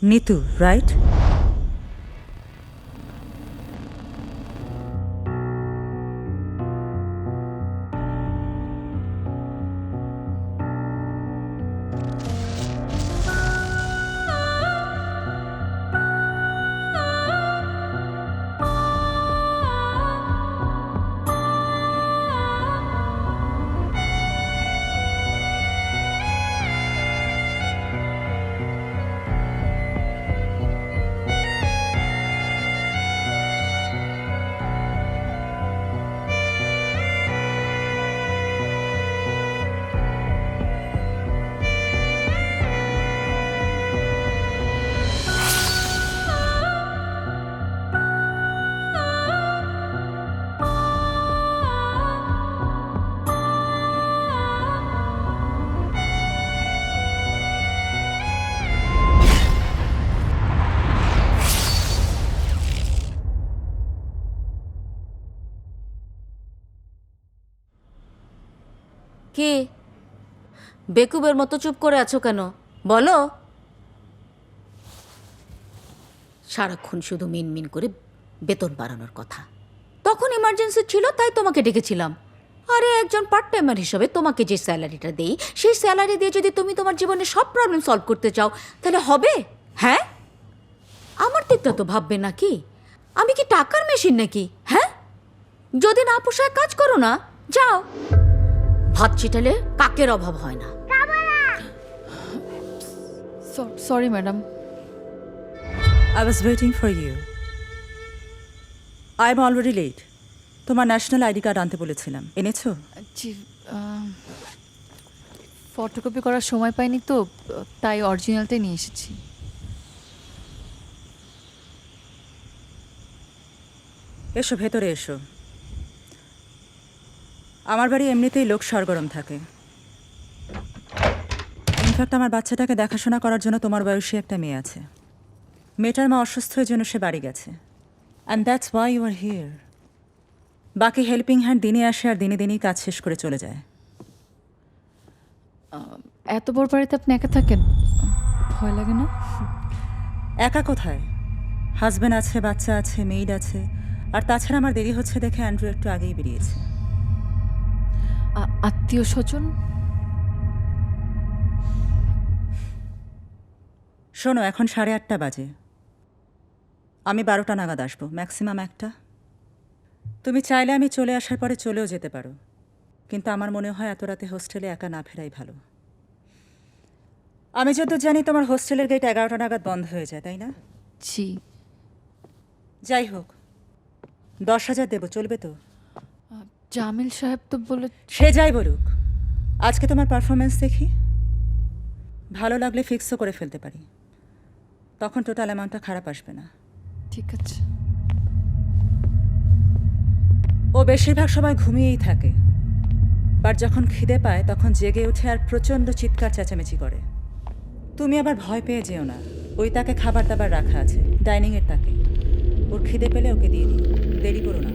Neetu, right? কি বেকুবের মতো চুপ করে আছো কেন? বলো। সারাক্ষণ শুধু মিনমিন করে বেতন বাড়ানোর কথা। তখন ইমার্জেন্সি ছিল তাই তোমাকে ডেকেছিলাম। আরে একজন পার্ট টাইমার হিসেবে তোমাকে যে স্যালারিটা দেই সেই স্যালারি দিয়ে যদি তুমি তোমার জীবনের সব প্রবলেম সলভ করতে চাও তাহলে হবে? হ্যাঁ, আমার দিকটা তো ভাববে নাকি? আমি কি টাকার মেশিন নাকি? হ্যাঁ, যদি না পোষায় কাজ করো না, যাও। ভাত চিটালে কাকের অভাব হয় না। Sorry madam. I was waiting for you. I'm already late. তোমার ন্যাশনাল আইডি কার্ড আনতে বলেছিলাম, এনেছো? জি, ফটোকপি করার সময় পাইনি তো, তাই অরিজিনালটাই নিয়ে এসেছি। এসো, ভেতরে এসো। আমার বাড়ি এমনিতেই লোক সরগরম থাকে। ইনফ্যাক্ট আমার বাচ্চাটাকে দেখাশোনা করার জন্য তোমার বয়সী একটা মেয়ে আছে। মেয়েটার মা অসুস্থের জন্য সে বাড়ি গেছে। And that's why you are here. বাকি হেল্পিং হ্যান্ড দিনে আসে আর দিনে দিনেই কাজ শেষ করে চলে যায়। এত বড় বাড়িতে আপনি একা থাকেন, ভয় লাগে না? একা কোথায়? হাজব্যান্ড আছে, বাচ্চা আছে, মেইড আছে। আর তাছাড়া আমার দেরি হচ্ছে দেখে অ্যান্ড্রু একটু আগেই বেরিয়েছে। আত্মীয় স্বজন? শোনো, এখন 8:30 বাজে। আমি 12টা নাগাদ আসবো, ম্যাক্সিমাম 1টা। তুমি চাইলে আমি চলে আসার পরে চলেও যেতে পারো, কিন্তু আমার মনে হয় এত রাতে হোস্টেলে একা না ফেরাই ভালো। আমি যত জানি তোমার হোস্টেলের গেট 11টা নাগাদ বন্ধ হয়ে যায়, তাই না? জি। যাই হোক, 10,000 দেবো, চলবে তো? জামিল সাহেব তো বলে। সে যাই বলুক, আজকে তোমার পারফরমেন্স দেখি, ভালো লাগলে ফিক্সও করে ফেলতে পারি। তখন টোটাল অ্যামাউন্টটা খারাপ আসবে না। ঠিক আছে। ও বেশিরভাগ সময় ঘুমিয়েই থাকে, বাট যখন খিদে পায় তখন জেগে উঠে আর প্রচণ্ড চিৎকার চেঁচামেচি করে। তুমি আবার ভয় পেয়ে যেও না, ওই তাকে খাবার দাবার রাখা আছে ডাইনিংয়ের তাকে। ওর খিদে পেলে ওকে দিয়ে দিই, দেরি করো না।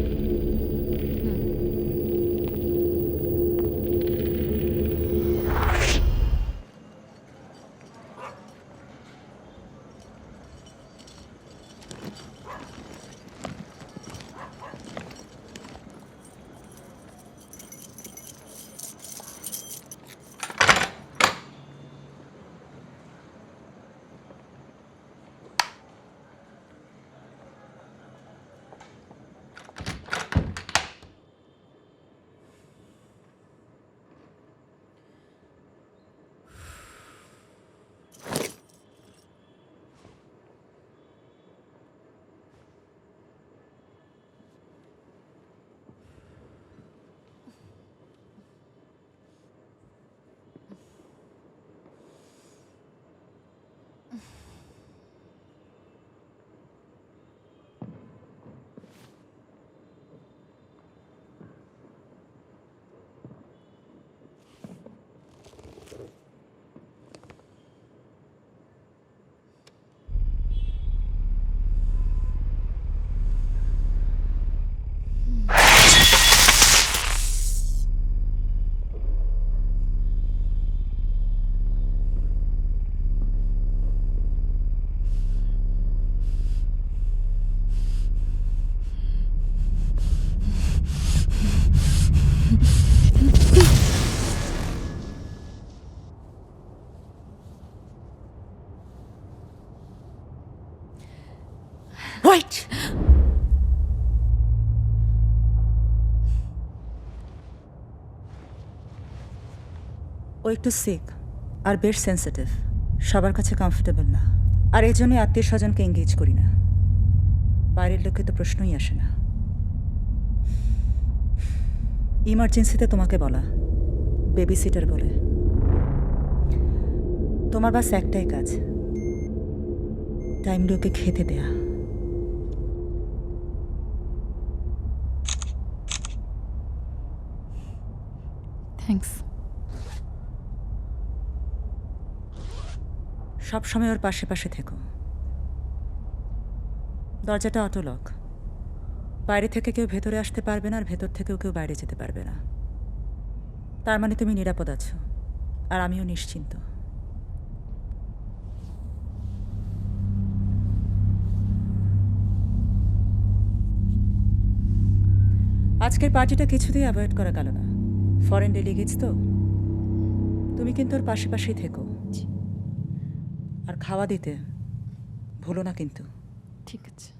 ও একটু সিক আর বেশ সেন্সিটিভ, সবার কাছে কমফোর্টেবল না, আর এই জন্যই আত্মীয় স্বজনকে এঙ্গেজ করি না। বাইরের লোকে তো প্রশ্নই আসে না। ইমার্জেন্সিতে তোমাকে বলা, বেবি সিটার বলে। তোমার বাস একটাই কাজ, টাইমলি ওকে খেতে দেয়া। থ্যাঙ্কস। সব সময় ওর পাশে পাশে থেকো। দরজাটা অটোলক, বাইরে থেকে কেউ ভেতরে আসতে পারবে না, আর ভেতর থেকেও কেউ বাইরে যেতে পারবে না। তার মানে তুমি নিরাপদ আছো, আর আমিও নিশ্চিন্ত। আজকের পার্টিটা কিছুতেই অ্যাভয়েড করা গেল না। ফরেন ডেলিগেটস তো, তুমি কিন্তু ওর পাশে পাশেই থেকো, আর খাওয়া দিতে ভুলো না কিন্তু। ঠিক আছে।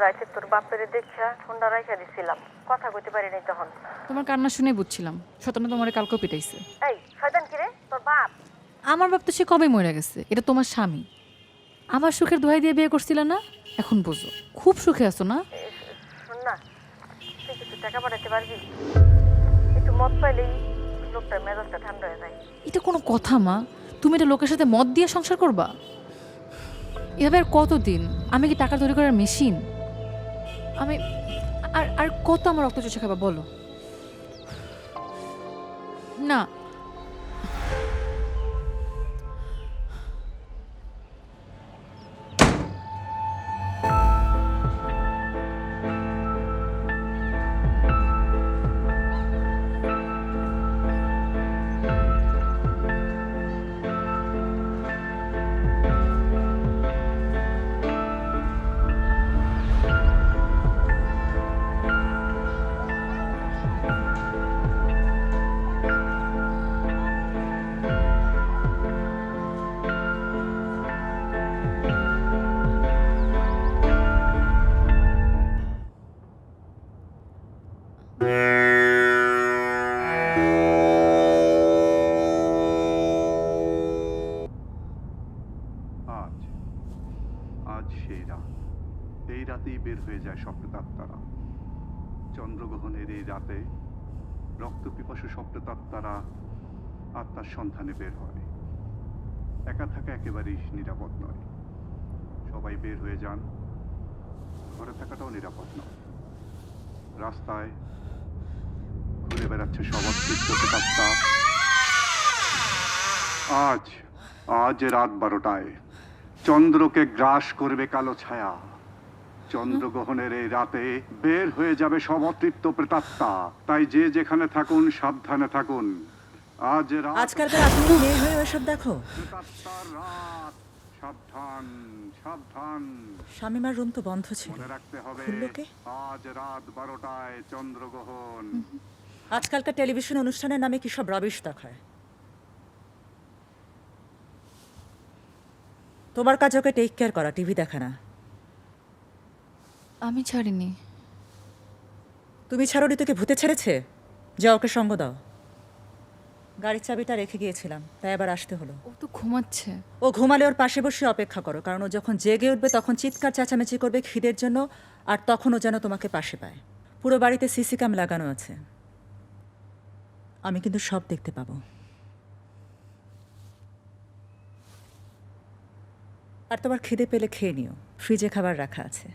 রাইতে তোর বাপেরে দেখা ঠান্ডা রাইখা দিছিলাম, কথা কইতে পারি নাই তখন। তোমার কান্না শুনে বুঝছিলাম শতানা তোমার কালকেও পিটাইছে। এই শয়তান কি রে তোর বাপ? আমার বাপ তো সে কবে মরে গেছে, এটা তোমার স্বামী। আমার সুখের দোহাই দিয়ে বিয়ে করছিল না, এখন বোঝো খুব সুখে আছো না। শোন না, তুই কিছু টাকা পাঠাতে পারবি? একটু মদ পাইলেই লোকটার মেজাজটা ঠান্ডা হয়ে যায়। এটা কোনো কথা মা? তুমি এটা লোকের সাথে মদ দিয়ে সংসার করবা? এভাবে আর কতদিন? আমি কি টাকা তৈরি করার মেশিন? আমি আর আর কত আমার রক্ত চোষে খাবা বলো না। আজ সেই রাত, এই রাতেই বের হয়ে যায় স্বপ্নতাত্তারা। চন্দ্রগ্রহণের এই রাতে রক্তপিপাসু স্বপ্নতাত্তারা আত্মার সন্ধানে বের হয়। একা থাকা একেবারেই নিরাপদ নয়, সবাই বের হয়ে যান। ঘরে থাকাটাও নিরাপদ নয়, রাস্তায় ঘুরে বেড়াচ্ছে সব অতৃপ্ততাত্তা। আজ রাত 12টায় চন্দ্রকে গ্রাস করবে কালো ছায়া। চন্দ্রগ্রহণের এই রাতে বের হয়ে যাবে সব অতৃপ্ত প্রেতাত্মা। তাই যে যেখানে থাকুন সাবধানে থাকুন। আজকালকার আপনি মেয়ে হয়ে ওসব দেখো। প্রেতাত্মার রাত, সাবধান সাবধান। শামিমার রুম তো বন্ধ ছিল, মনে রাখতে হবে, খুললো কে? আজ রাত 12টায় চন্দ্রগ্রহণ। আজকালকার টেলিভিশন অনুষ্ঠানের নামে কি সব রবিশ দেখায়। তোমার কাজ ওকে টেক কেয়ার করা, টিভি দেখা না। আমি ছাড়িনি। তুমি ছাড়োনি, তোকে ভূতে ছেড়েছে? যা ওকে সঙ্গ দাও। গাড়ির চাবিটা রেখে গিয়েছিলাম, তাই আবার আসতে হলো। ও তো ঘুমাচ্ছে। ও ঘুমালে ওর পাশে বসে অপেক্ষা করো, কারণ ও যখন জেগে উঠবে তখন চিৎকার চেঁচামেচি করবে খিদের জন্য, আর তখন ও যেন তোমাকে পাশে পায়। পুরো বাড়িতে সিসি ক্যাম লাগানো আছে, আমি কিন্তু সব দেখতে পাবো। আর তোমার খিদে পেলে খেয়ে নিও, ফ্রিজে খাবার রাখা আছে।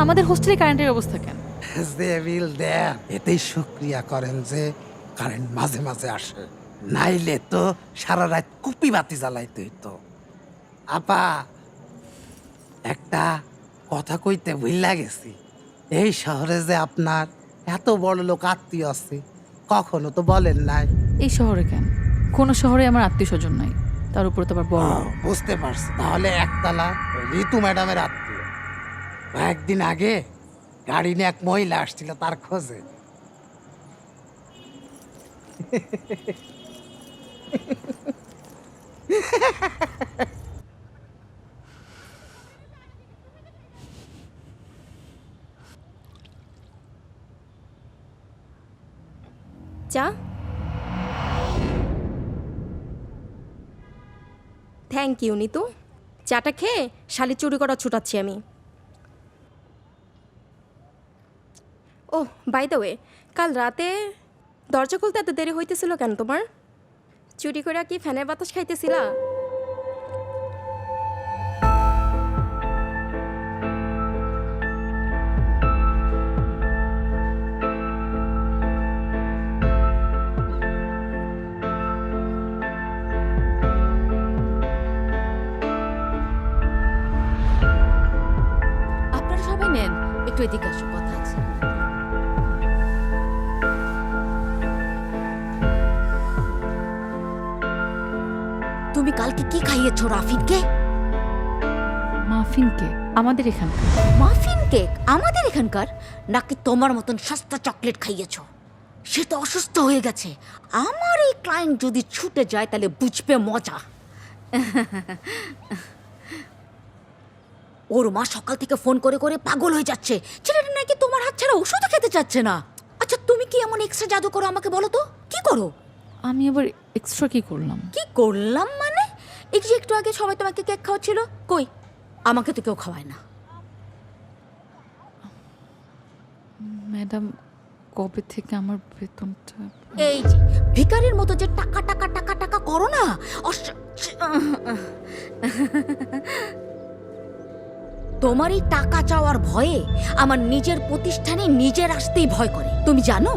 আমাদের হোস্টেলে কারেন্টের অবস্থা কেন? যে বিল দেন এতেই শুক্রিয়া করেন যে কারেন্ট মাঝে মাঝে আসে, নাইলে তো সারা রাত কুপি বাতি জ্বালাইতে হইতো। আপা, একটা কথা কইতে ভুইলা গেছি, এই শহরে যে আপনার এত বড় লোক আত্মীয় আছে কখনো তো বলেন নাই। এই শহরে কেন? কোনো শহরে আমার আত্মীয় স্বজন নাই, তার উপর তো আবার বড়। বুঝতে পারছি, তাহলে একতলা ওই ঋতু ম্যাডামের আত্মীয়। কয়েকদিন আগে গাড়ি নিয়ে এক মহিলা আসছিল তার খোঁজে। চা? Thank you Nitu. চাটা খেয়ে শালি চুরি করা ছুটাচ্ছি আমি। ও বাই দ্য ওয়ে, কাল রাতে দরজা খুলতে এত দেরি হইতেছিল কেন তোমার? চুরি করে কি ফ্যানের বাতাস খাইতেছিলা? আপনারা সবাই নেন, একটু এদিকে আসো, কথা আছে। তুমি কালকে কি খাইয়েছো রাফিনকে? মাফিন কেক আমাদের এখানকার। মাফিন কেক আমাদের এখানকার? নাকি তোমার মতন সস্তা চকলেট খাইয়েছো? সে তো অসুস্থ হয়ে গেছে। আমার এই ক্লায়েন্ট যদি ছুটে যায় তাহলে বুঝবে মজা। ওর মা সকাল থেকে ফোন করে করে পাগল হয়ে যাচ্ছে, ছেলেটা নাকি তোমার হাত ছাড়া ওষুধও খেতে চাচ্ছে না। আচ্ছা তুমি কি এমন এক্সট্রা জাদু করো আমাকে বলো তো, কি করো? আমি আবার এক্সট্রা কি করলাম? কি করলাম মানে? এই যে একটু আগে সবাই তোমাকে কেক খাওয়াচ্ছিল, কই আমাকে তো কেউ খাওয়ায় না। ম্যাডাম, কবে থেকে আমার বেতনটা? এই যে ভিখারির মতো যে টাকা টাকা টাকা টাকা করো না, তোমার এই টাকা চাওয়ার ভয়ে আমার নিজের প্রতিষ্ঠানে নিজের আসতেই ভয় করে, তুমি জানো?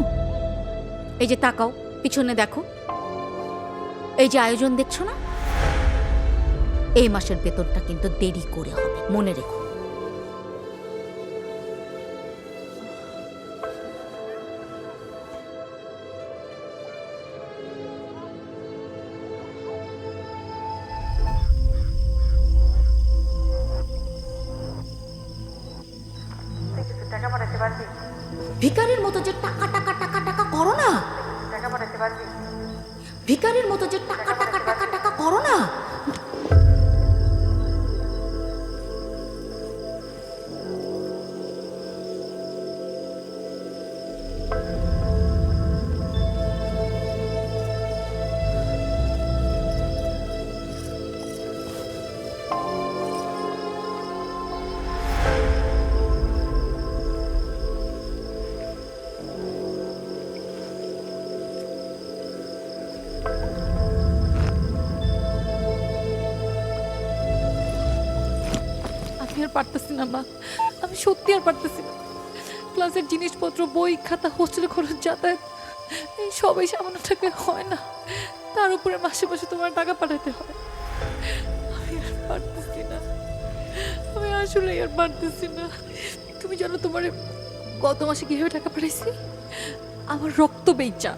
এই যে তাকাও, পিছনে দেখো, এই যে আয়োজন দেখছো না, এই মাসের বেতনটা কিন্তু দেরি করে হবে, মনে রেখো। তুই কিছু টাকা পাঠাতে পারবি? ভিখারির মতো যে টাকা টাকা টাকা টাকা করো না, টাকা পাঠাতে পারবি? ভিখারির মতো যে টাকা টাকা টাকা টাকা করো না। আমি আর পারতেছি না মা, আমি সত্যি আর পারতেছি না। ক্লাসের জিনিসপত্র, বই খাতা, হোস্টেলে খরচ, যাতায়াত, এই সবাই সামান্য টাকায় হয় না, তার উপরে মাসে মাসে তোমার টাকা পাঠাতে হয়। আমি আর পারতেছি না, আমি আসলে আর পারতেছি না। তুমি জানো তোমার গত মাসে কিভাবে টাকা পাঠাইছি? আমার রক্ত বেচা।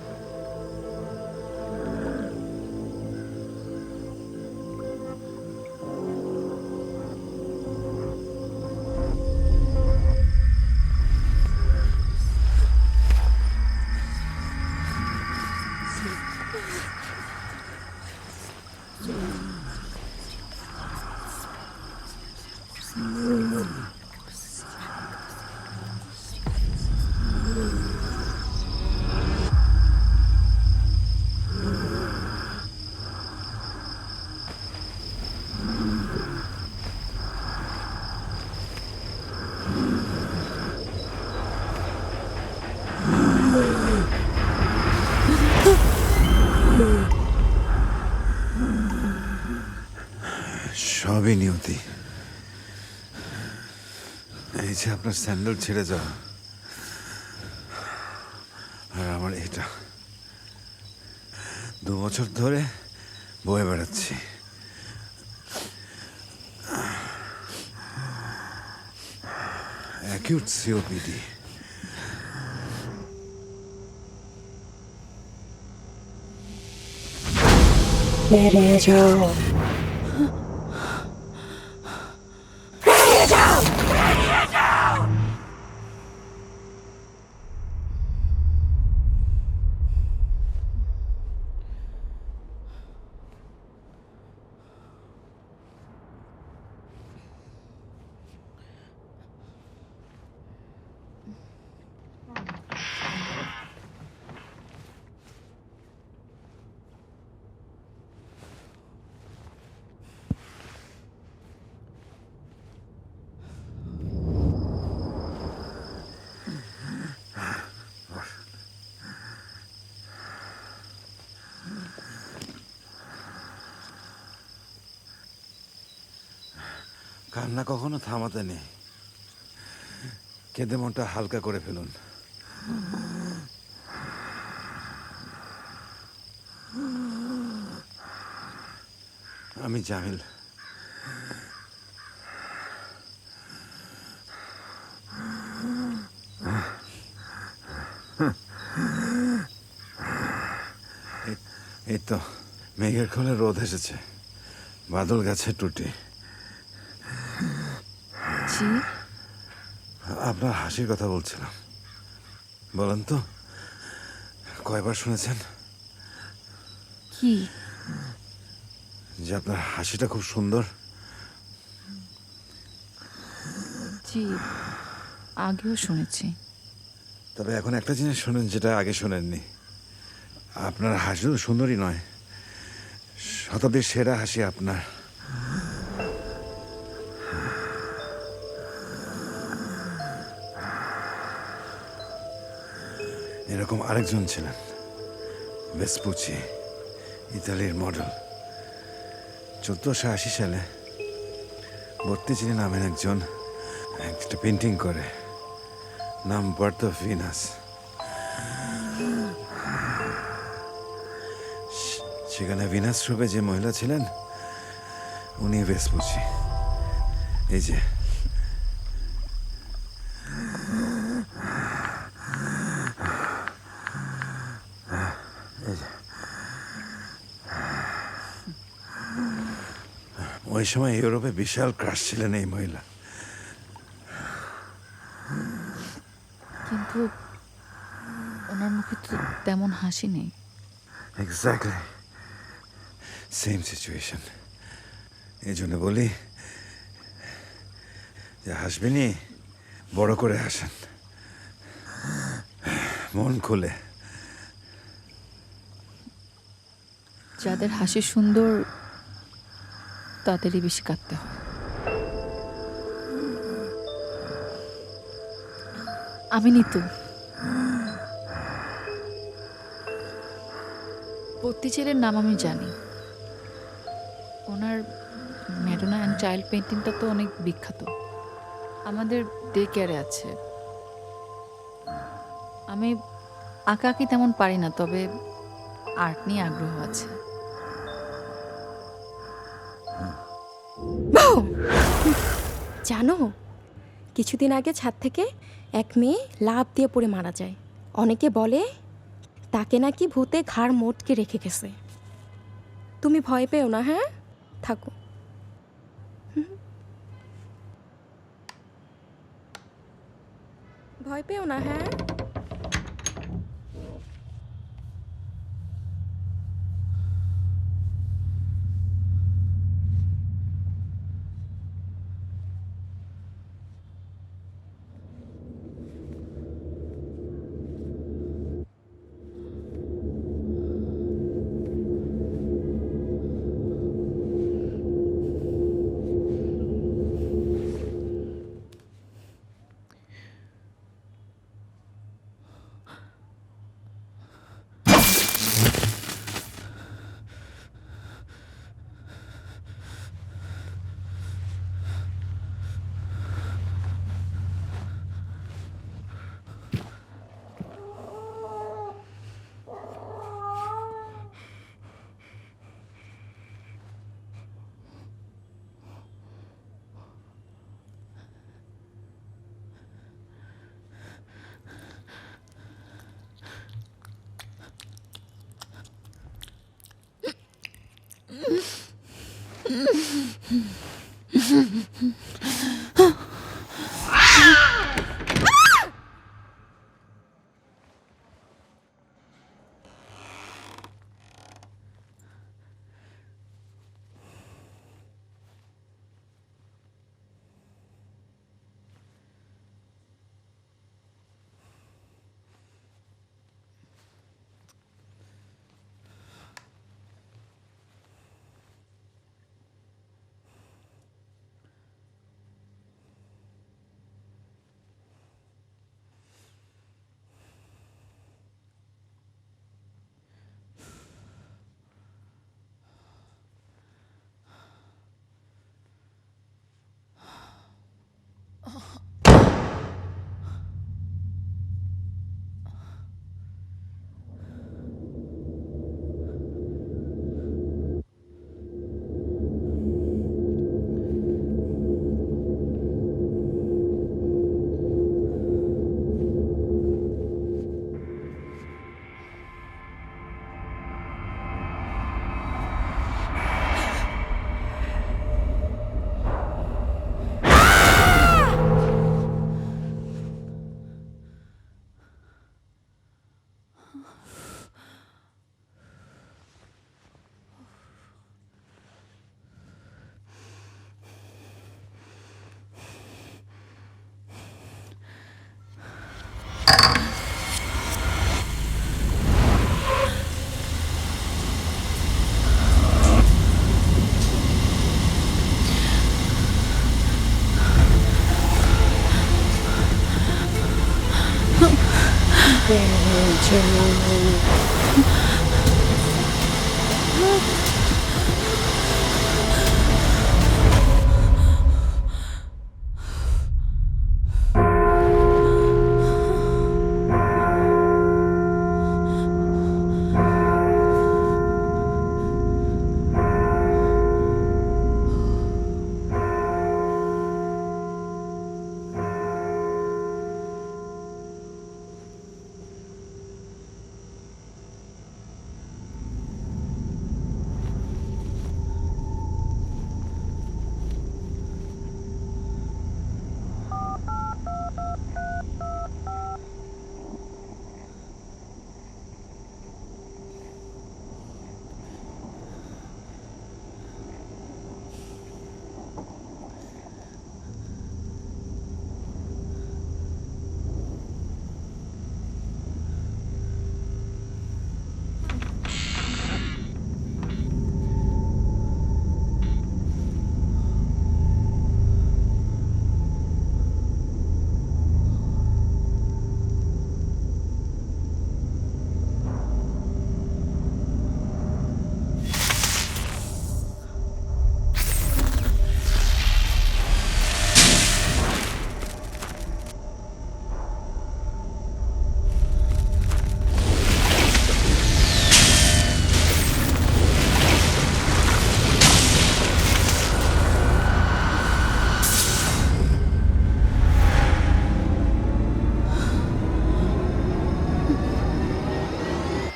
সবই নিয়তি। এই ইচ্ছে আপনার স্যান্ডেল ছেড়ে যাওয়া, আর আমার এটা 2 বছর ধরে বয়ে বেড়াচ্ছি। Acute COPD. কান্না কখনো থামাতে নেই, কেঁদে মনটা হালকা করে ফেলুন। আমি জামিল। এই তো মেঘের কোলে রোদ এসেছে, বাদল গাছে টুটি। জি, আপনার হাসির কথা বলছিলাম। বলেন তো, কয়বার শুনেছেন কি? যে আপনার হাসিটা খুব সুন্দর? জি, আগেও শুনেছি। তবে এখন একটা জিনিস শোনেন যেটা আগে শোনেননি। আপনার হাসিও সুন্দরী নয়, শতাব্দীর সেরা হাসি আপনার। এরকম আরেকজন ছিলেন, ভেসপুচি, ইতালির মডেল। 1480 সালে বর্তিচিনি নামের একজন একটা পেন্টিং করে, নাম বার্থ অফ ভিনাস। সেখানে ভিনাস রূপে যে মহিলা ছিলেন উনি ভেসপুচি। এই যে ওই সময় ইউরোপে বিশাল ক্রাশ ছিলেন এই মহিলা। কিন্তু ওনার মুখে তো তেমন হাসি নেই। Exactly same situation. এই জন্য বলি যে হাসবেনি বড় করে হাসেন, মন খুলে। যাদের হাসি সুন্দর তাদেরই বেশি কাঁদতে হয়। আমি নিতু। বত্তিচেরের নাম আমি জানি। ওনার ম্যাডোনা অ্যান্ড চাইল্ড পেন্টিংটা তো অনেক বিখ্যাত, আমাদের ডে কেয়ারে আছে। আমি আঁকাআঁকি তেমন পারি না, তবে আর্ট নিয়ে আগ্রহ আছে। জানো, কিছুদিন আগে ছাদ থেকে এক মেয়ে লাফ দিয়ে পড়ে মারা যায়। অনেকে বলে তাকে নাকি ভূতে ঘাড় মোটকে রেখে গেছে। তুমি ভয় পেও না, হ্যাঁ? থাকো। ভয় পেও না, হ্যাঁ?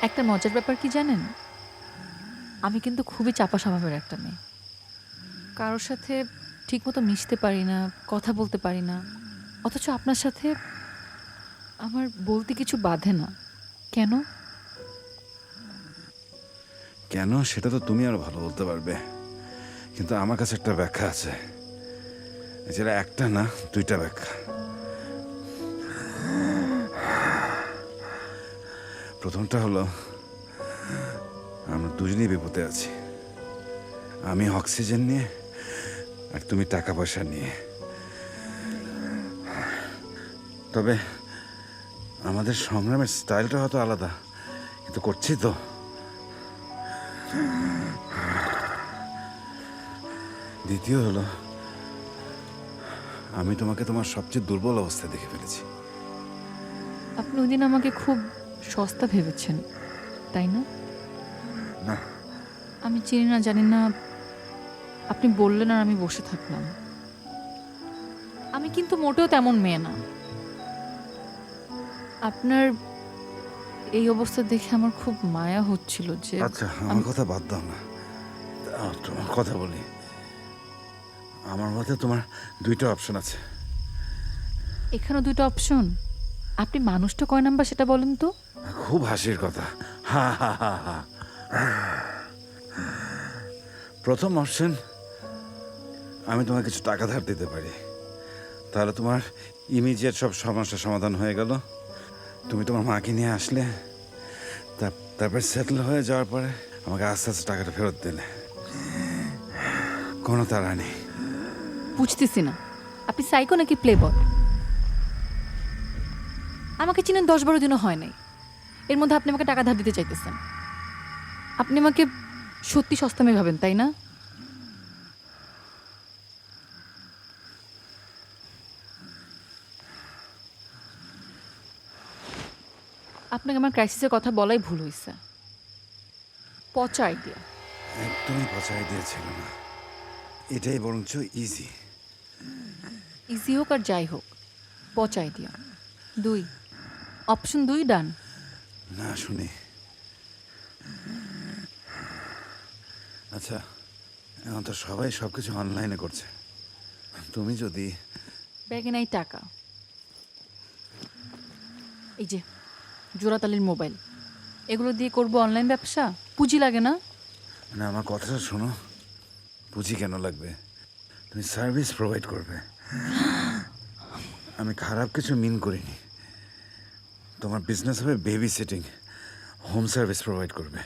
একটা মজার ব্যাপার কি জানেন, আমি কিন্তু খুবই চাপা স্বভাবের একটা মেয়ে। কারোর সাথে ঠিকমতো মিশতে পারি না, কথা বলতে পারি না, অথচ আপনার সাথে আমার বলতে কিছু বাধে না। কেন? কেন সেটা তো তুমি আরো ভালো বলতে পারবে, কিন্তু আমার কাছে একটা ব্যাখ্যা আছে, যেটা একটা না দুইটা ব্যাখ্যা। প্রথমটা হলো আমরা দুজনেই বিপদে আছি, আমি অক্সিজেন নিয়ে আর তুমি টাকা পয়সা নিয়ে। তবে আমাদের সংগ্রামের স্টাইলটা হয়তো আলাদা, কিন্তু করছি তো। দ্বিতীয় হলো আমি তোমাকে তোমার সবচেয়ে দুর্বল অবস্থায় দেখে ফেলেছি। আপনি ওই দিন আমাকে খুব সস্তা ভেবেছেন, তাই না? না, আমি চিনি না জানি না, আপনি বললেন আর আমি বসে থাকলাম। আমি কিন্তু মোটেও তেমন মেয়ে না। আপনার এই অবস্থা দেখে আমার খুব মায়া হচ্ছিল যে আচ্ছা আমার কথা বাদ দাও না, তোমার কথা বলি। আমার মতে তোমার দুইটা অপশন আছে। এখানেও দুটো অপশন। আপনি মানুষটা কয় নাম্বার সেটা বলেন তো। খুব হাসির কথা। হা হা হা হা। প্রথম অপশন, আমি তোমার কিছু টাকা ধার দিতে পারি, তাহলে তোমার ইমিডিয়েট সব সমস্যার সমাধান হয়ে গেল। তুমি তোমার মাকে নিয়ে আসলে, তারপর সেটেল হয়ে যাওয়ার পরে আমাকে আস্তে আস্তে টাকাটা ফেরত দিলে। কোনো তাড়া নেই। বুঝতেছি না, আপনি সাইকো নাকি প্লে বয়? আমাকে চিনেন 10-12 দিনও হয় নাই, এর মধ্যে আপনি আমাকে টাকা ধার দিতে চাইতেছেন। আপনি আমাকে সত্যি সস্তামে ভাবেন, তাই না? আপনাকে আমার ক্রাইসিসের কথা বলাই ভুল হয়েছে। পচা আইডিয়া। একদমই পচাই দিয়েছিল না, এটাই বরঞ্চ ইজি। ইজি হোক আর যাই হোক, পচা আইডিয়া। 2 অপশন 2 ডান। না শুনি। আচ্ছা, এখন তো সবাই সব কিছু অনলাইনে করছে। তুমি যদি ব্যাগে নাই টাকা, এই যে জোড়াতালির মোবাইল, এগুলো দিয়ে করবো অনলাইন ব্যবসা। পুঁজি লাগে না? মানে আমার কথাটা শোনো, পুঁজি কেন লাগবে? তুমি সার্ভিস প্রোভাইড করবে। আমি খারাপ কিছু মিন করিনি। তোমার বিজনেস হবে baby sitting, home service provide করবে।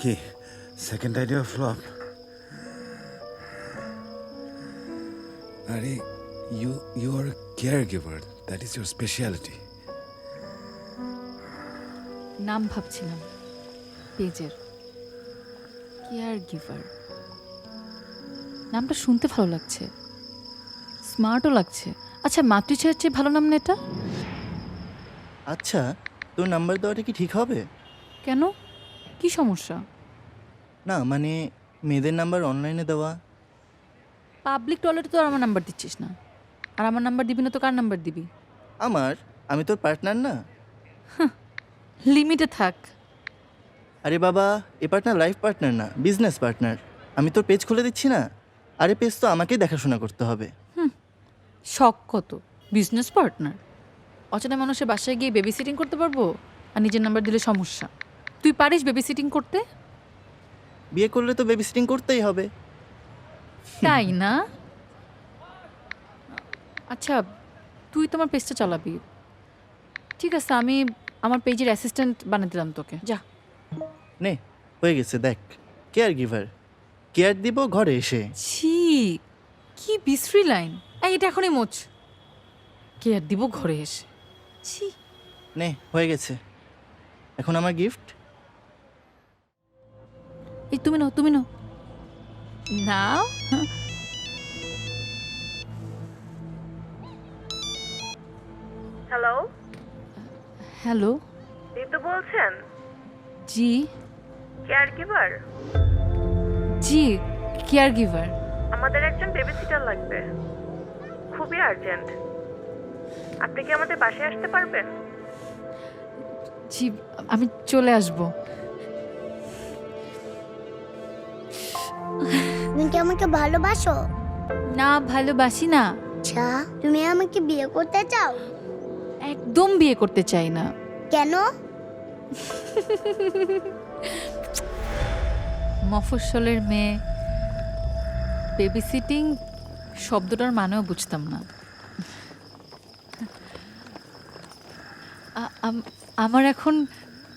কি সেকেন্ড আইডিয়া ফ্লপ? আরে you are caregiver, that is your speciality. নাম ভাবছিলাম পেজের, কেয়ার গিভার। নামটা শুনতে ভালো লাগছে, স্মার্টও লাগছে। আচ্ছা, মাতৃছায়ার চেয়ে ভালো নাম না এটা? আচ্ছা, তোর নাম্বার দেওয়াটা কি ঠিক হবে? কেন, কি সমস্যা? না মানে মেয়েদের নাম্বার অনলাইনে দেওয়া। পাবলিক টয়লেটে তো আর আমার নাম্বার দিচ্ছিস না, আর আমার নাম্বার দিবি না তো কার নাম্বার দিবি? আমি তোর পার্টনার না। লিমিটে থাক। আরে বাবা, এ পার্টনার লাইফ পার্টনার না, বিজনেস পার্টনার। আমি তোর পেজ খুলে দিচ্ছি না। আরে পেজ তো আমাকেই দেখাশোনা করতে হবে। শখ কত, বিজনেস পার্টনার। অচেনা মানুষের বাসায় গিয়ে বেবি সিটিং করতে পারবো, আর নিজের নাম্বার দিলে সমস্যা। তুই পারিস বেবি সিটিং করতে? বিয়ে করলে তো বেবি সিটিং করতেই হবে। তাই না? আচ্ছা, তুই তোমার পেজটা চালাবি, ঠিক আছে। আমি আমার পেজের অ্যাসিস্ট্যান্ট বানিয়ে দিলাম তোকে, যা। নে, হয়ে গেছে, দেখ। কেয়ার গিভার, কেয়ার দিব ঘরে এসে। ছি, কি বিশ্রী লাইন। এটা এখনই মোচ। কে আর দিব ঘরে এসে? ছি। নে, হয়ে গেছে। এখন আমার গিফট। এই তুমি নাও, তুমি নাও। নাও। Hello, hello. ঋতু বলছেন? জি কেয়ার গিভার? জি, কেয়ার গিভার। আমাদের একজন বেবি সিটার লাগবে, খুবই আর্জেন্ট। আপনি কি আমাদের বাসায় আসতে পারবেন? জি, আমি চলে আসবো। তুমি কি আমাকে ভালোবাসো? না, ভালোবাসি না। আচ্ছা, তুমি আমাকে বিয়ে করতে চাও? একদম বিয়ে করতে চাই না। কেন? মফস্বলের মেয়ে, বেবি সিটিং শব্দটার মানেও বুঝতাম না। আমার এখন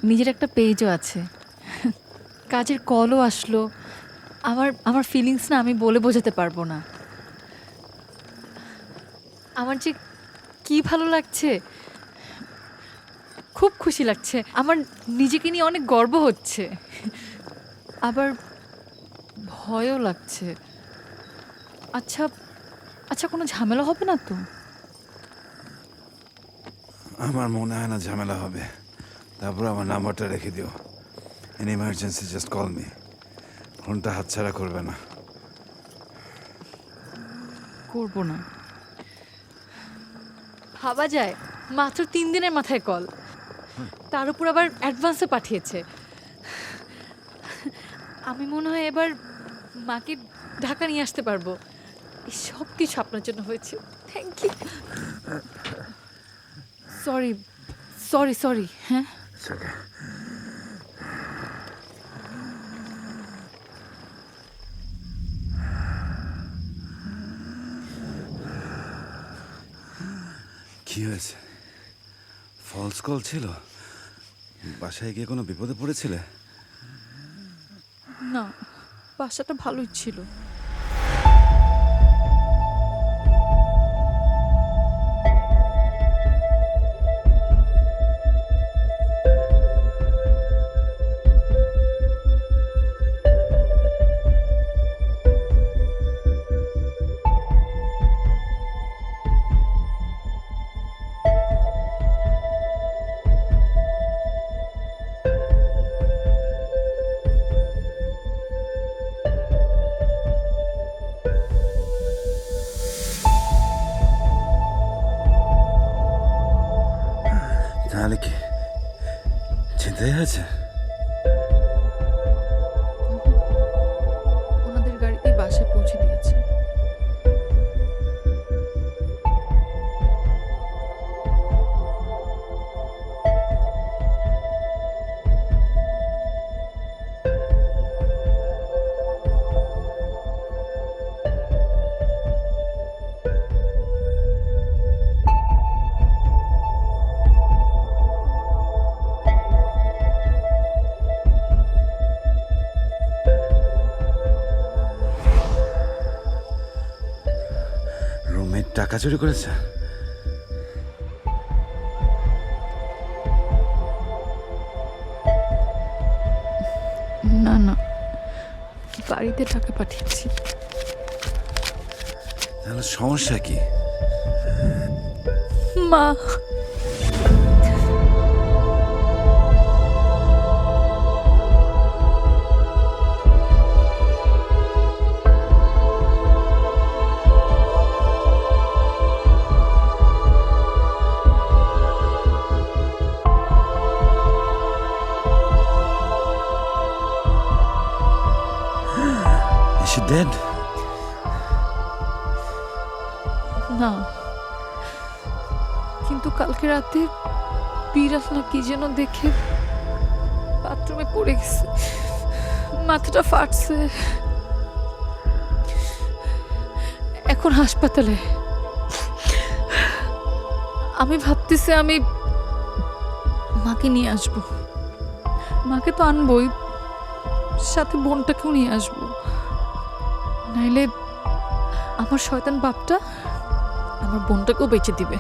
নিজের একটা পেজও আছে, কাজের কলও আসলো। আমার ফিলিংস না আমি বলে বোঝাতে পারবো না। আমার যে কি ভালো লাগছে, খুব খুশি লাগছে। আমার নিজেকে নিয়ে অনেক গর্ব হচ্ছে, আবার ভয়ও লাগছে। আচ্ছা আচ্ছা, কোনো ঝামেলা হবে না তো? আমার মনে হয় না ঝামেলা হবে। তারপর আমার নাম্বারটা রেখে দিও। In emergency just call me. ফোনটা হাতছাড়া করবে না। করবো না। ভাবা যায়, মাত্র 3 দিনের মাথায় কল, তার উপর আবার অ্যাডভান্সে পাঠিয়েছে। আমি মনে হয় এবার মাকে ঢাকা নিয়ে আসতে পারবো। এই সব কিছু আপনার জন্য হয়েছে। Thank you. Sorry sorry sorry. হ্যাঁ, কি হয়েছে? ফলস কল ছিল? বাসায় গিয়ে কোনো বিপদে পড়েছিলে? না, বাসাটা ভালোই ছিল। তাহলে কি চিন্তাই হয়েছে? ওনাদের গাড়িতে বাসায় পৌঁছে দিয়েছে। রুমমেট টাকা চুরি করেছে? না না, বাড়িতে টাকা পাঠিয়েছি। তাহলে সমস্যা কি? মা, Is she dead? না, কিন্তু কালকে রাতে বিড়াল না কি যেন দেখে বাথরুমে পড়ে গেছে, মাথাটা ফাটছে, এখন হাসপাতালে। আমি ভাবতেছি আমি মাকে নিয়ে আসবো। মাকে তো আনবই, সাথে বোনটাকেও নিয়ে আসবো, নাইলে আমার শয়তান বাপটা আমার বোনটাকেও বেঁচে দিবে।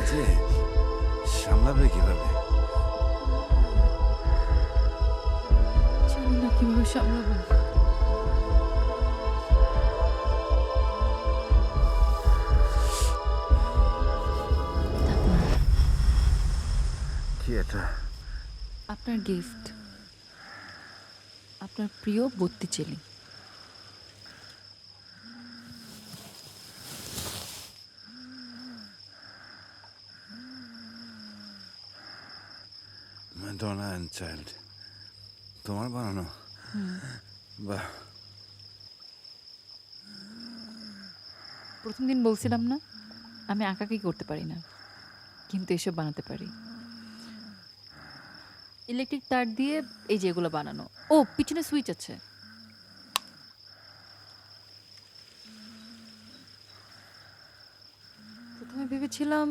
যে সামলাবে কিভাবে? জানি না কিভাবে সামলাবো। কি এটা? আপনার গিফট, আপনার প্রিয় বত্তিচেলি। ম্যাডোনা অ্যান্ড চাইল্ড তোমার বানানো? বাহ। প্রথম দিন বলছিলাম না আমি আঁকাকি করতে পারি না, কিন্তু এসব বানাতে পারি। ইলেকট্রিক তার দিয়ে এই যে এগুলো বানানো। ও, পিছনে সুইচ আছে। প্রথমে ভেবেছিলাম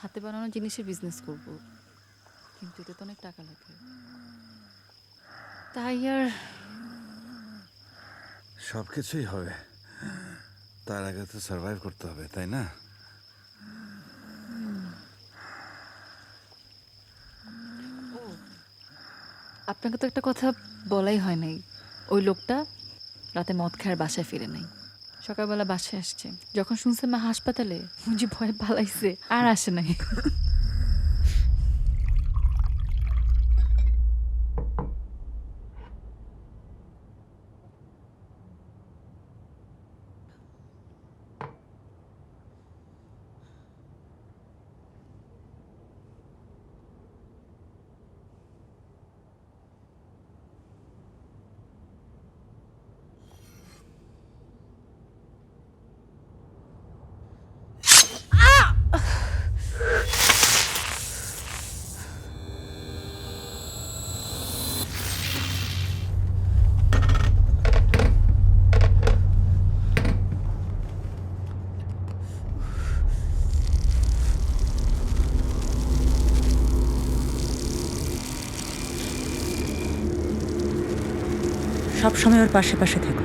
হাতে বানানো জিনিসের বিজনেস করব, কিন্তু এতে তো অনেক টাকা লাগে, তাই আর। সব কিছুই হবে, তার আগে তো সার্ভাইভ করতে হবে, তাই না? আপনাকে তো একটা কথা বলাই হয় নাই। ওই লোকটা রাতে মদ খাওয়ার বাসায় ফিরে নাই, সকালবেলা বাসায় আসছে। যখন শুনছে মা হাসপাতালে, মুজি ভয়ে পালাইছে, আর আসে নাই। সবসময় ওর পাশে পাশে থেকো।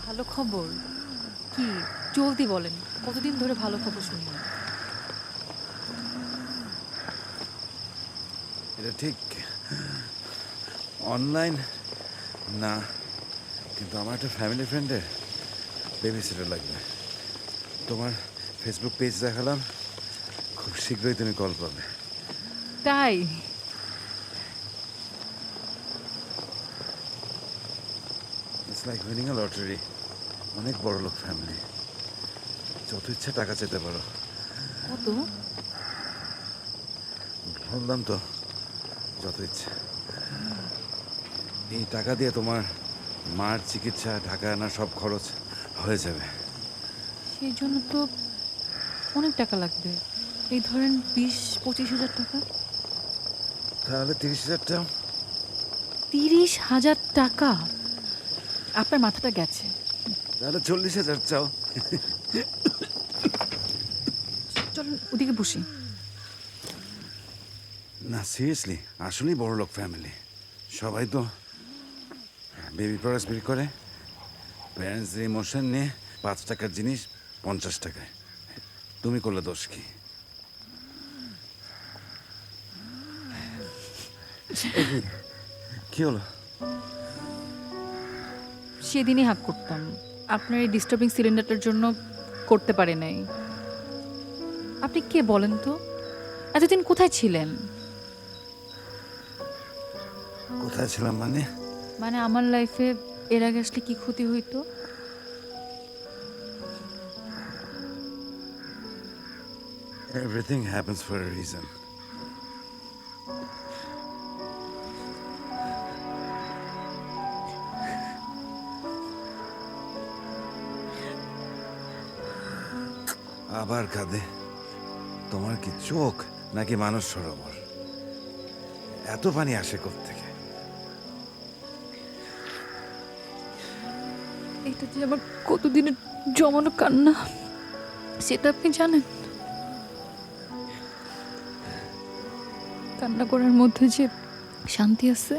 ভালো খবর কি? জলদি বলেন, কতদিন ধরে ভালো খবর শুনি না। এটা ঠিক অনলাইন না, কিন্তু আমার একটা ফ্যামিলি ফ্রেন্ডের বেবি সিটার লাগবে। তোমার ফেসবুক পেজ দেখালাম, খুব শীঘ্রই তুমি কল পাবে। তাই? It's like winning a lottery. অনেক বড় লোক ফ্যামিলি, যত ইচ্ছা টাকা চেতে পারো। কত? বললাম তো, যত ইচ্ছা। এই টাকা দিয়ে তোমার মার চিকিৎসা, ঢাকা আনা সব খরচ হয়ে যাবে। সেই জন্য তো অনেক টাকা লাগবে। এই ধরেন 20-25 হাজার টাকা। তাহলে 30,000 টাকা। 30,000 টাকা? আপনার মাথাটা গেছে। তাহলে 40,000 চাও। চলুন ওদিকে বসি। না সিরিয়াসলি, আসলেই বড় লোক ফ্যামিলি। সবাই তো বেবি প্রোডাক্টস বিক্রি করে। প্যারেন্টসদের ইমোশন নিয়ে 5 টাকার জিনিস 50 টাকায়। তুমি করলে দোষ কি? কি হলো? সেদিনই হাঁক করতাম, আপনার এই ডিস্টার্বিং সিলিন্ডারটার জন্য করতে পারে নাই। আপনি কে বলেন তো? এতদিন কোথায় ছিলেন? কোথায় ছিলাম মানে? মানে আমার লাইফে এর আগে আসলে কি ক্ষতি হইতো? Everything happens for a reason. আবার কাঁদে। তোমার কি চোখ নাকি মানুষ সরোবর? এত পানি আসে থেকে? এটা যে আমার কতদিনের জমানো কান্না সেটা আপনি জানেন? কান্না করার মধ্যে যে শান্তি আছে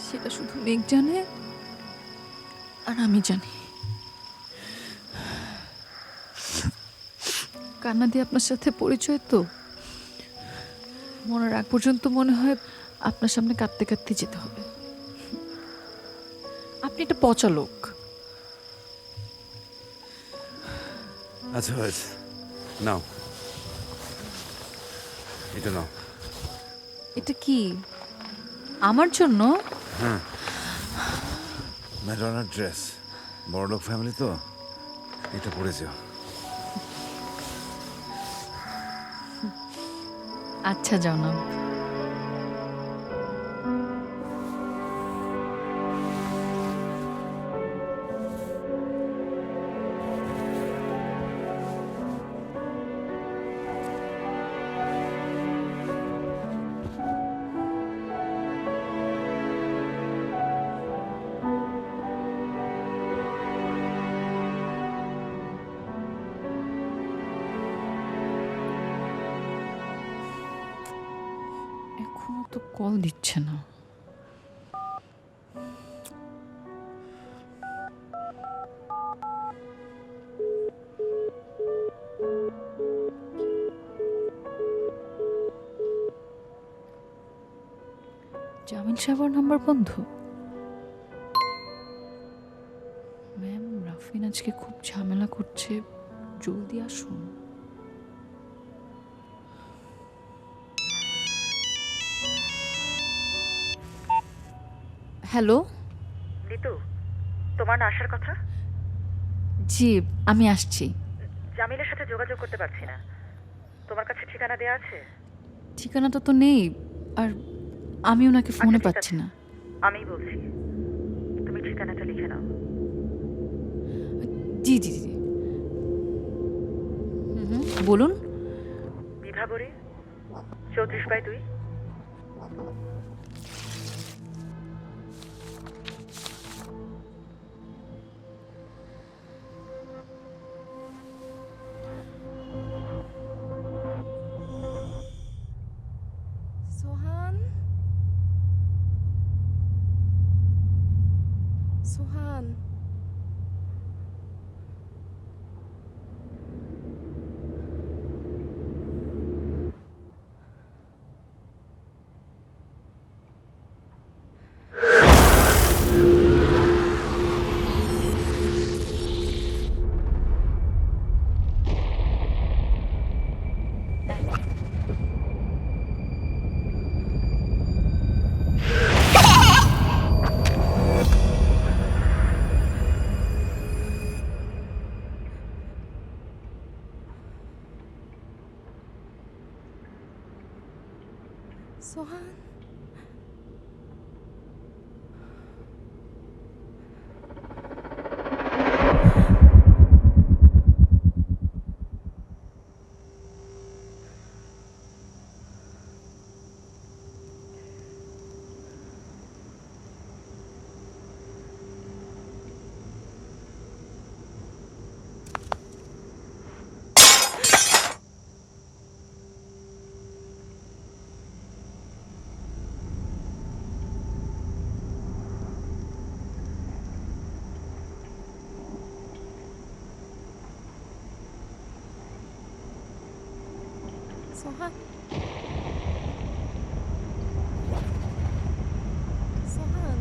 সেটা শুধু মেঘ জানে আর আমি জানি। কান্না দিয়ে আপনার সাথে পরিচয় তো মরার আগ পর্যন্ত মনে হয় আপনার সামনে কাঁদতে কাঁদতে যেতে হবে। আপনি একটা পচা লোক। আচ্ছা হয়েছে, নাও এটা নাও। এটা কি আমার জন্য? হ্যাঁ, ম্যাডোনার ড্রেস, বড়লোক ফ্যামিলি তো, এটা পরে যাও। আচ্ছা জনাব। এখনো তো কল দিচ্ছে না। জামিল সাহেবের নাম্বার বন্ধ। ম্যাম রাফিন আজকে খুব ঝামেলা করছে, জলদি আসুন। হ্যালো। ঋতু, তোমার না আসার কথা? জি আমি আসছি। জামিলের সাথে যোগাযোগ করতে পারছি না। তোমার কাছে ঠিকানা দেওয়া আছে? ঠিকানাটা তো নেই, আর আমি ওনাকে ফোনে ঠিক পাচ্ছি আছে। না। আমিই বলছি, তুমি ঠিকানাটা লিখে নাও। জি জি জি। বলুন। বিভাবরী 34/2। সোহান, সোহান, সোহান। সোহান, সোহান,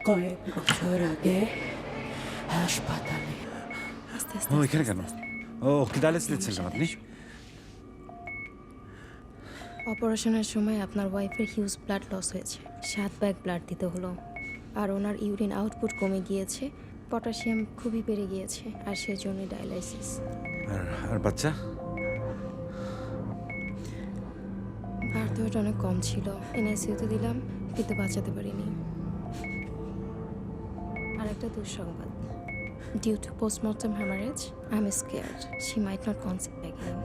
কয়েক বছর আগে হাসপাতালে। ও এখানে কেন? ও কি ডায়ালিসিস নিচ্ছেন কেন আপনি? অপারেশনের সময় আপনার ওয়াইফের হিউজ ব্লাড লস হয়েছে, 7 ব্যাগ ব্লাড দিতে হলো। আর ওনার ইউরিন আউটপুট কমে গিয়েছে, পটাশিয়াম খুবই বেড়ে গিয়েছে, আর সেজন্য ডায়ালাইসিস। আর বাচ্চা? হার্ট রেট অনেক কম ছিল, এনআইসিইউতে দিলাম, কিন্তু বাঁচাতে পারিনি। আর একটা দুঃসংবাদ, due to postmortem haemorrhage I am scared she might not conceive again.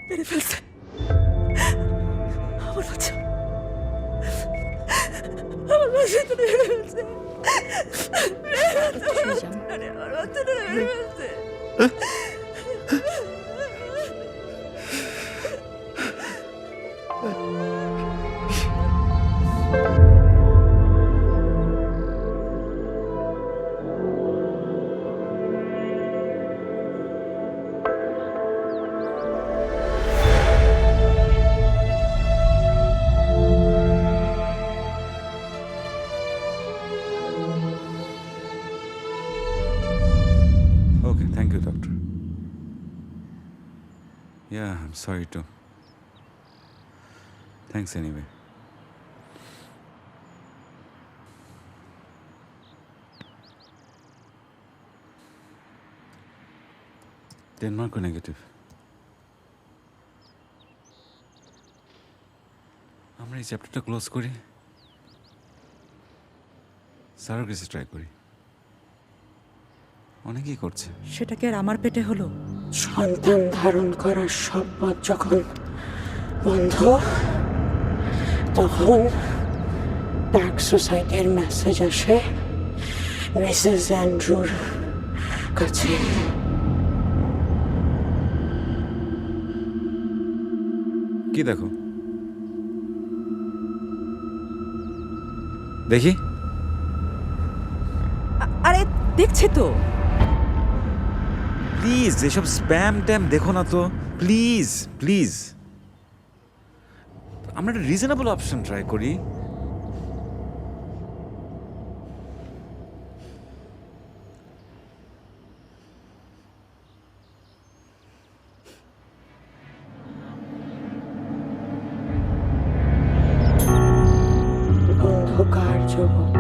মেরে ফেলছে আমার বাচ্চা, আমার বাচ্চা তো মেরে ফেলছে, আমার বাচ্চাটা মেরে ফেলছে। Okay, thank you, doctor. Yeah, I'm sorry too. Thanks anyway. Denmark or negative? আমরা এই চ্যাপ্টারটা ক্লোজ করি, স্যারের কাছে ট্রাই করি। অনেকেই করছে। সেটা কি আর আমার পেটে হলো? সন্তান ধারণ করার সব পথ যখন বন্ধ, তখন ডার্ক সোসাইটির মেসেজ আসে মিসেস অ্যান্ড্রুর কাছে। কি দেখো? দেখি। আরে দেখছে তো। প্লিজ এসব স্প্যাম ট্যাম দেখো না তো, প্লিজ প্লিজ। আমরা একটা রিজনেবল অপশন ট্রাই করি। অন্ধকার জগৎ,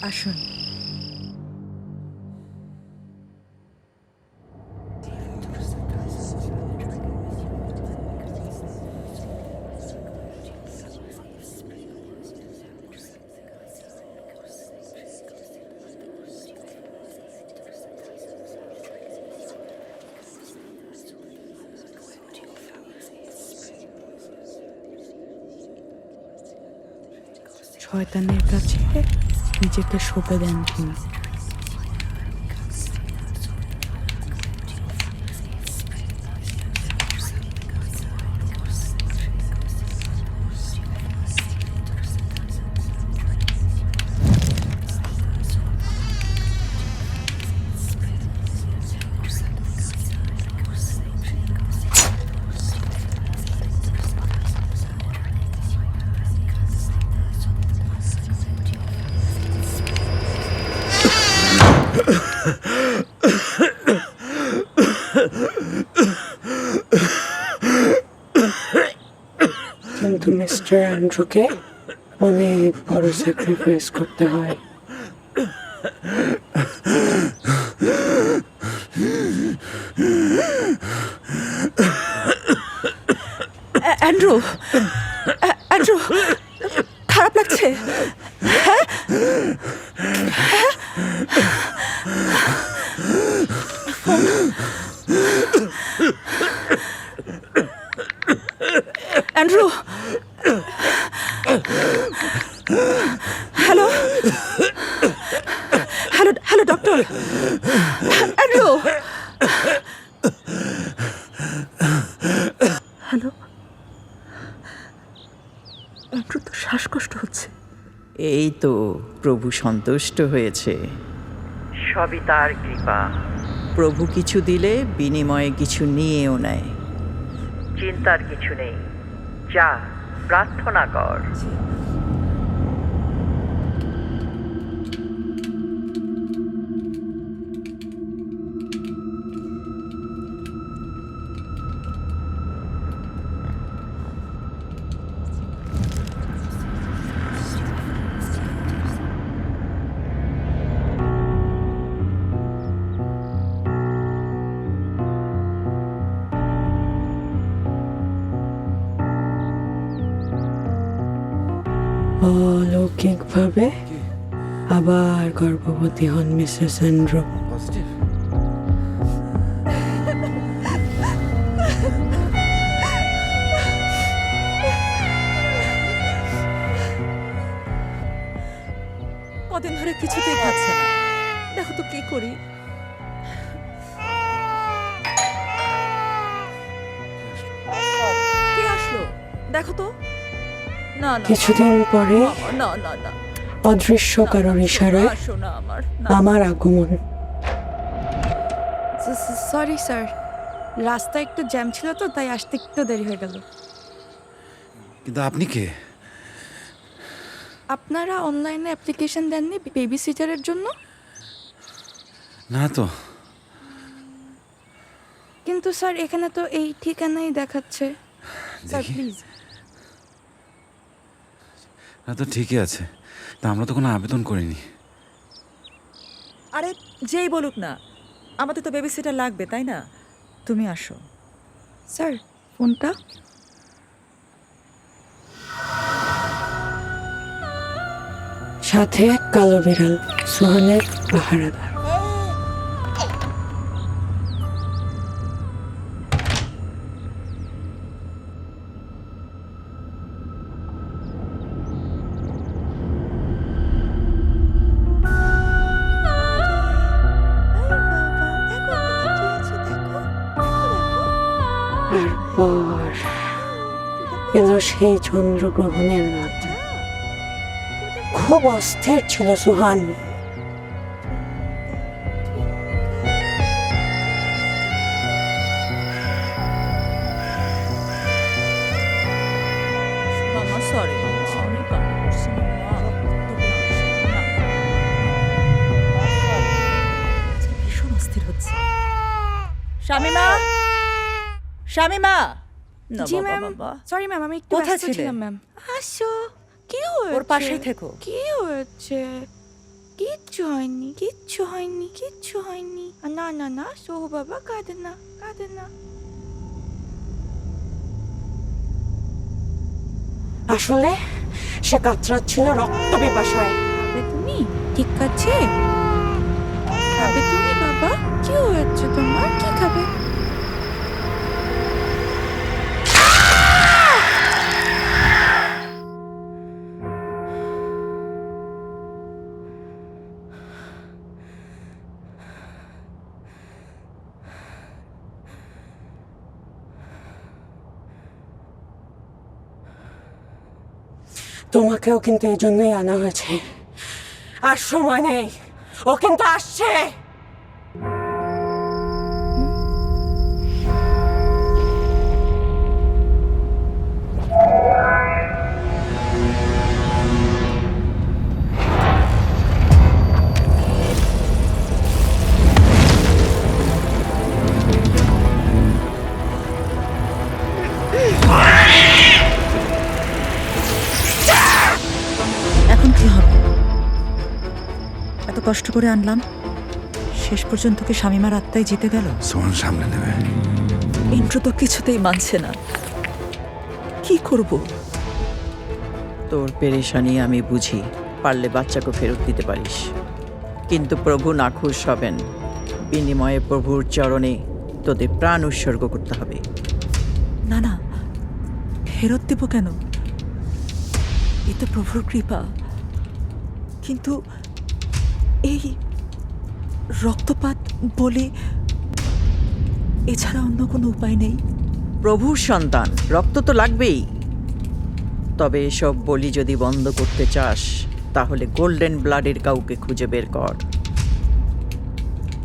আসুন। শয়তানের কাছে নিজেকে সঁপে দেন তিনি। কিন্তু মিস্টার অ্যান্ড্রুকে অনেক বড় স্যাক্রিফাইস করতে হয়। অ্যান্ড্রু, অ্যান্ড্রু, খারাপ লাগছে? হ্যাঁ? Andrew, hello, hello, hello doctor, Andrew, hello, Andrew তো শ্বাসকষ্ট হচ্ছে। এই তো প্রভু সন্তুষ্ট হয়েছে, সবই তার কৃপা। প্রভু কিছু দিলে বিনিময়ে কিছু নিয়েও নেয়। চিন্তার কিছু নেই, যা প্রার্থনা কর। অলৌকিকভাবে আবার গর্ভবতী হন মিসেস অ্যান্ড্রু। কদিন ধরে কিছুতেই খাচ্ছে না, দেখো তো কি করি। কে আসলো দেখো তো। না না কিছুদিন পরে না না না, অদৃশ্য কারোর ইশারায় আসো না আমার, আমার আগমন। সরি স্যার, রাস্তা একটু জ্যাম ছিল তো তাই আসতে একটু দেরি হয়ে গেল। কিন্তু আপনি কে? আপনারা অনলাইনে অ্যাপ্লিকেশন দেননি বেবি সিটারের জন্য? না তো। কিন্তু স্যার এখানে তো এই ঠিকানাই দেখাচ্ছে। স্যার দেখি। প্লিজ। না তো ঠিকই আছে, তা আমরা তো কোনো আবেদন করিনি। আরে যেই বলুক না, আমাদের তো বেবি সিটার লাগবে তাই না? তুমি আসো। স্যার ফোনটা। সাথে এক কালো বিড়াল, সোহানের পাহারাদার। তারপর এলো সেই চন্দ্রগ্রহণের রাত। খুব অস্থির ছিল সুহান। মামা সরি, সরি কান্না করছি মামা। ভীষণ অস্থির হচ্ছে। শামিমা, শামিমা। না জি বাবা, ম্যাম। বাবা। সরি ম্যাম, আমি একটু কোথায় ব্যস্ত ছিলে? ছিলাম ম্যাম। আসো। কি হয়েছে? ওর পাশেই থেকো। কি হয়েছে? কিচ্ছু হয়নি, কিচ্ছু হয়নি, কিচ্ছু হয়নি। না না না, সোহ বাবা কাঁদে না, কাঁদে না। আসলে সে কাতরাচ্ছিল রক্ত পিপাসায়। খাবে তুমি? ঠিক আছে? খাবে তুমি বাবা? কি হয়েছে তোমার? কি খাবে? তোমাকেও কিন্তু এই জন্যই আনা হয়েছে। আর সময় নেই, ও কিন্তু আসছে। এখন কি হবে? এত কষ্ট করে আনলাম, শেষ পর্যন্ত কি শামীমার আত্মাই জিতে গেল? সোহান সামনে নেবে। ইন্ট্রো তো কিছুতেই মানছে না, কি করব? তোর পেরেশানি আমি বুঝি, পারলে বাচ্চাকে ফেরত দিতে পারিস, কিন্তু প্রভু নাখুশ হবেন। বিনিময়ে প্রভুর চরণে তোদের প্রাণ উৎসর্গ করতে হবে। না না, ফেরত দেব কেন? এ তো প্রভুর কৃপা। কিন্তু এই রক্তপাত বলে এছাড়া অন্য কোনো উপায় নেই। প্রভুর সন্তান, রক্ত তো লাগবেই। তবে এসব বলি যদি বন্ধ করতে চাস, তাহলে গোল্ডেন ব্লাডের কাউকে খুঁজে বের কর।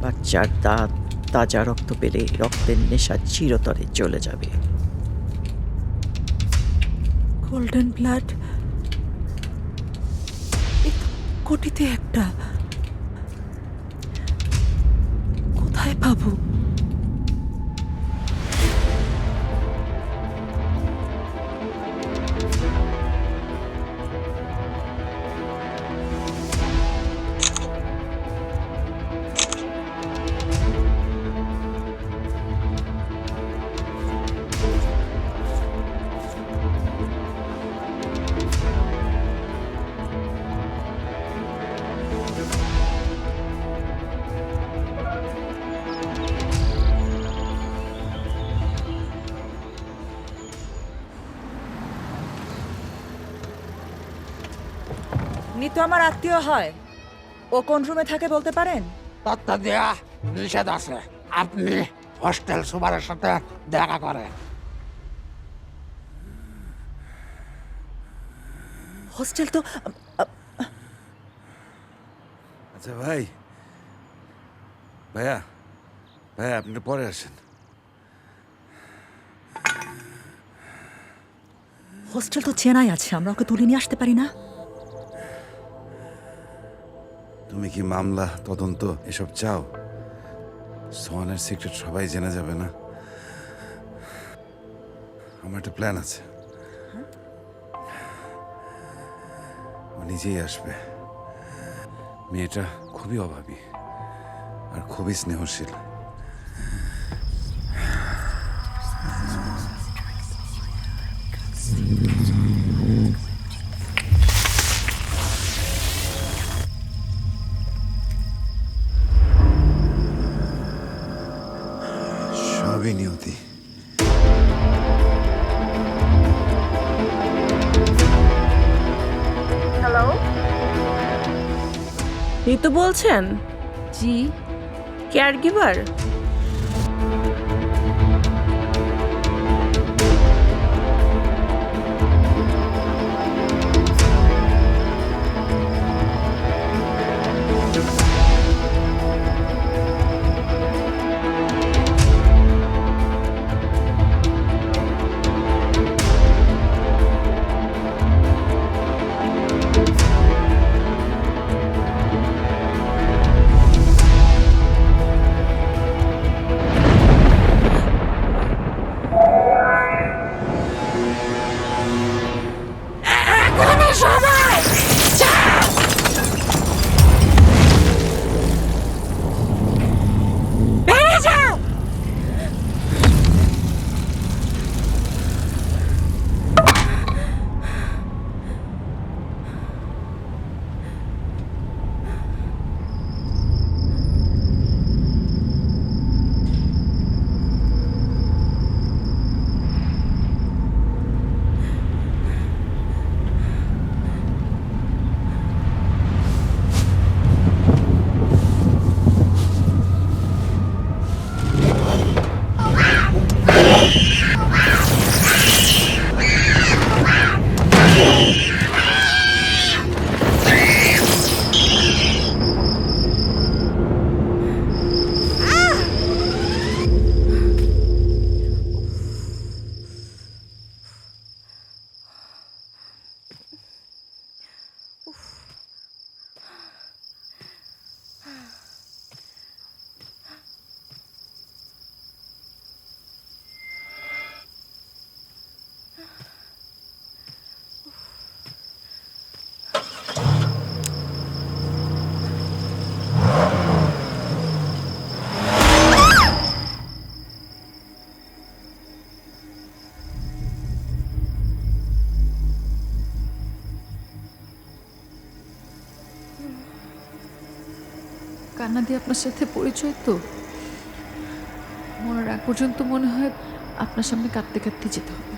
বাচ্চার দাঁত তাজা রক্ত পেলে রক্তের নেশা চিরতরে চলে যাবে। গোল্ডেন ব্লাড কোটিতে একটা, কোথায় পাবো? নিতু আমার আত্মীয় হয়, ও কোন রুমে থাকে বলতে পারেন? তত্ত্ব দেয়া নিষেধ আছে। আপনি হোস্টেল সুপারের সাথে দেখা করেন। হোস্টেল তো আচ্ছা ভাই, ভাইয়া ভাইয়া আপনি একটু পরে আসেন। হোস্টেল তো চেনাই আছে, আমরা ওকে তুলে নিয়ে আসতে পারি না? তুমি কি মামলা তদন্ত এসব চাও? সোহানের সিক্রেট সবাই জেনে যাবে না? আমার একটা প্ল্যান আছে। ও নিজেই আসবে। মেয়েটা খুবই অভাবী আর খুবই স্নেহশীল। সবই নিয়তি। হ্যালো, ঋতু বলছেন? জি। Care giver? কান্না দিয়ে আপনার সাথে পরিচয় তো মরার আগ পর্যন্ত মনে হয় আপনার সামনে কাঁদতে কাঁদতে যেতে হবে।